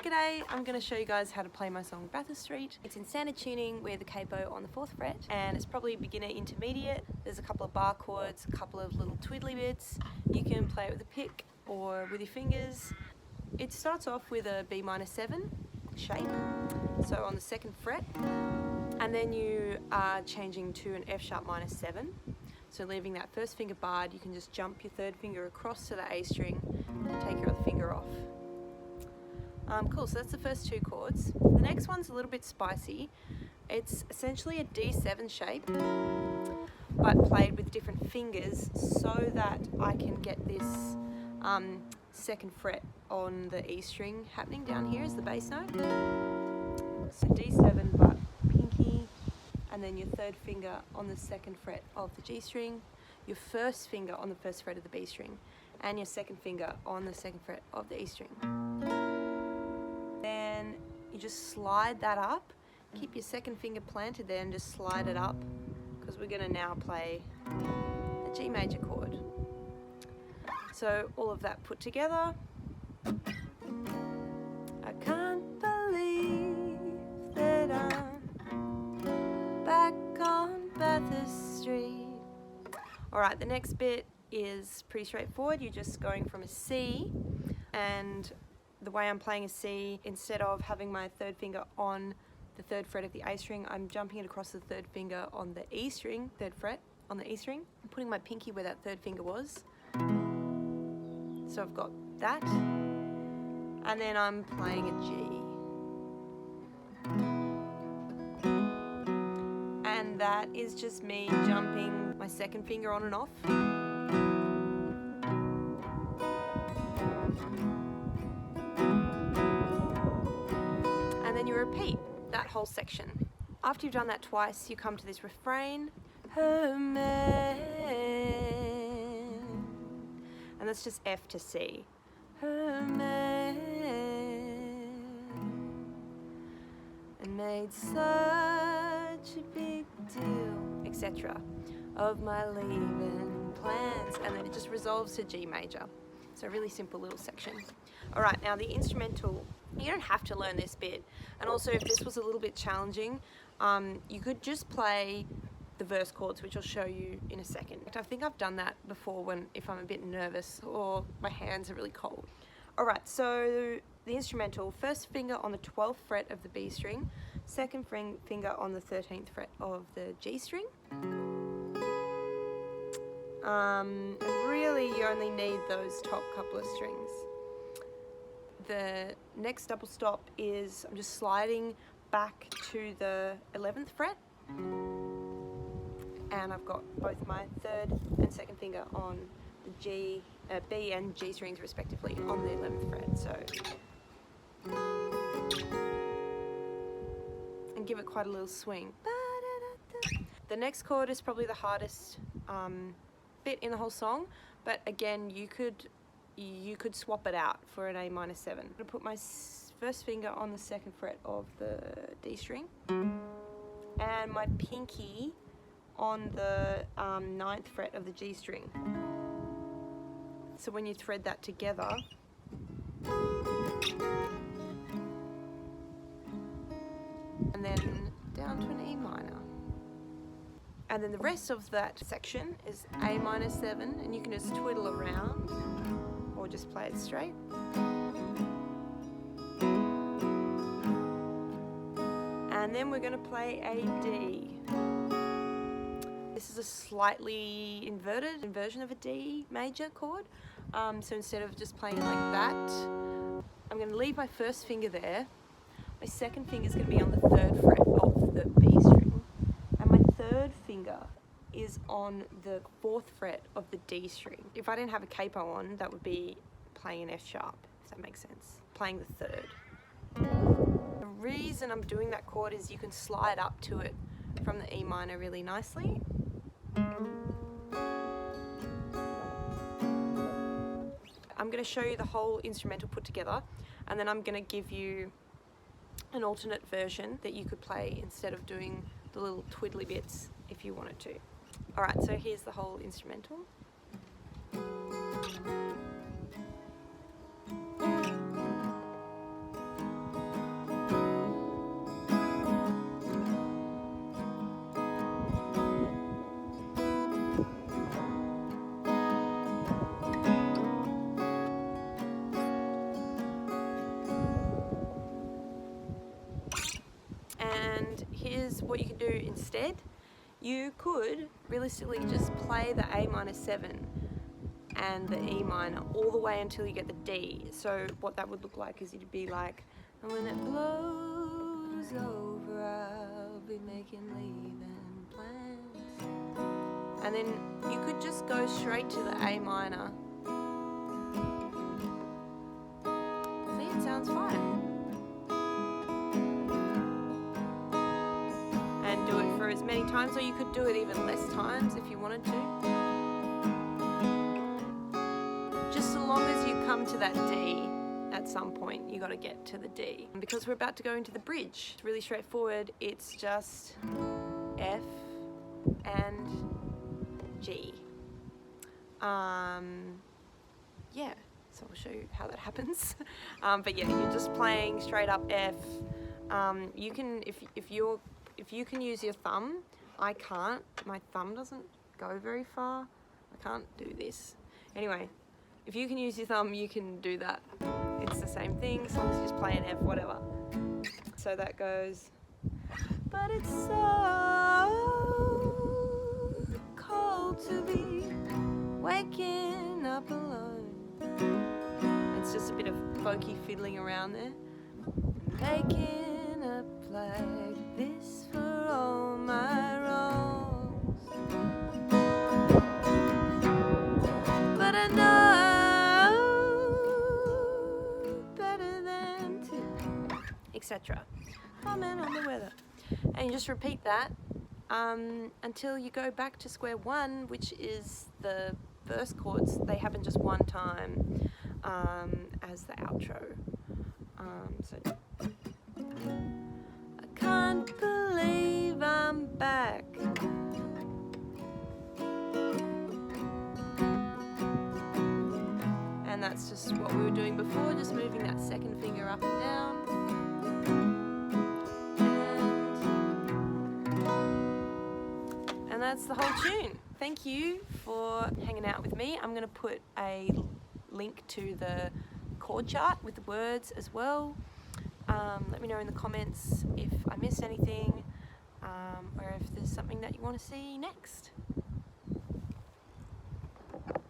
G'day, I'm going to show you guys how to play my song Bathurst St. It's in standard tuning with the capo on the 4th fret, and it's probably beginner intermediate. There's a couple of bar chords, a couple of little twiddly bits. You can play it with a pick or with your fingers. It starts off with a B minor 7 shape, so on the 2nd fret, and then you are changing to an F sharp minor 7. So leaving that first finger barred, you can just jump your 3rd finger across to the A string and take your other finger off. Cool, so that's the first 2 chords. The next one's a little bit spicy. It's essentially a D7 shape, but played with different fingers so that I can get this 2nd fret on the E string happening down here as the bass note. So D7 but pinky, and then your 3rd finger on the 2nd fret of the G string, your 1st finger on the 1st fret of the B string, and your 2nd finger on the 2nd fret of the E string. Then you just slide that up, keep your 2nd finger planted there and just slide it up, because we're going to now play the G major chord. So all of that put together. I can't believe that I'm back on Bathurst St. Alright, the next bit is pretty straightforward. You're just going from a C, and the way I'm playing a C, instead of having my 3rd finger on the 3rd fret of the A string, I'm jumping it across the 3rd finger on the E string, 3rd fret on the E string. I'm putting my pinky where that 3rd finger was. So I've got that, and then I'm playing a G. And that is just me jumping my 2nd finger on and off. And then you repeat that whole section. After you've done that twice, you come to this refrain. Her man. And that's just F to C. Her man. And made such a big deal, etc. of my leaving plans. And then it just resolves to G major. So a really simple little section. Alright, now the instrumental, you don't have to learn this bit. And also, if this was a little bit challenging, you could just play the verse chords, which I'll show you in a second. I think I've done that before if I'm a bit nervous or my hands are really cold. Alright, so the instrumental, 1st finger on the 12th fret of the B string, 2nd finger on the 13th fret of the G string. And really you only need those top couple of strings. The next double stop is I'm just sliding back to the 11th fret, and I've got both my 3rd and 2nd finger on the G, B and G strings respectively on the 11th fret. So, and give it quite a little swing. The next chord is probably the hardest bit in the whole song, but again you could swap it out for an A minor 7. I'm going to put my 1st finger on the 2nd fret of the D string and my pinky on the 9th fret of the G string. So when you thread that together, and then down to an E minor. And then the rest of that section is A minor 7, and you can just twiddle around or just play it straight. And then we're going to play a D. This is a slightly inverted version of a D major chord. So instead of just playing it like that, I'm going to leave my 1st finger there. My 2nd finger is going to be on the 3rd fret of the B string. And my 3rd finger is on the 4th fret of the D string. If I didn't have a capo on, that would be playing an F sharp, if that makes sense. Playing the 3rd. The reason I'm doing that chord is you can slide up to it from the E minor really nicely. I'm going to show you the whole instrumental put together, and then I'm going to give you an alternate version that you could play instead of doing the little twiddly bits if you wanted to. Alright, so here's the whole instrumental. what you can do instead. You could realistically just play the A minor 7 and the E minor all the way until you get the D. So what that would look like is you'd be like, and when it blows over, I'll be making leaving plans. And then you could just go straight to the A minor. See, it sounds fine. And do it for as many times, or you could do it even less times if you wanted to. Just so long as you come to that D at some point, you got to get to the D. Because we're about to go into the bridge. It's really straightforward. It's just F and G. Yeah, so I'll show you how that happens. But yeah, you're just playing straight up F. You can, if you can use your thumb, I can't. My thumb doesn't go very far. I can't do this. Anyway, if you can use your thumb, you can do that. It's the same thing, as long as you just play an F, whatever. So that goes, but it's so cold to be waking up alone. It's just a bit of folky fiddling around there. Making up like this for all my wrongs. But I know better than to, etc. Comment on the weather. And you just repeat that until you go back to square one, which is the verse chords. They happen just one time as the outro. So I can't believe I'm back. And that's just what we were doing before, just moving that second finger up and down. And that's the whole tune. Thank you for hanging out with me. I'm going to put a link to the chord chart with the words as well. Let me know in the comments if I missed anything, or if there's something that you want to see next.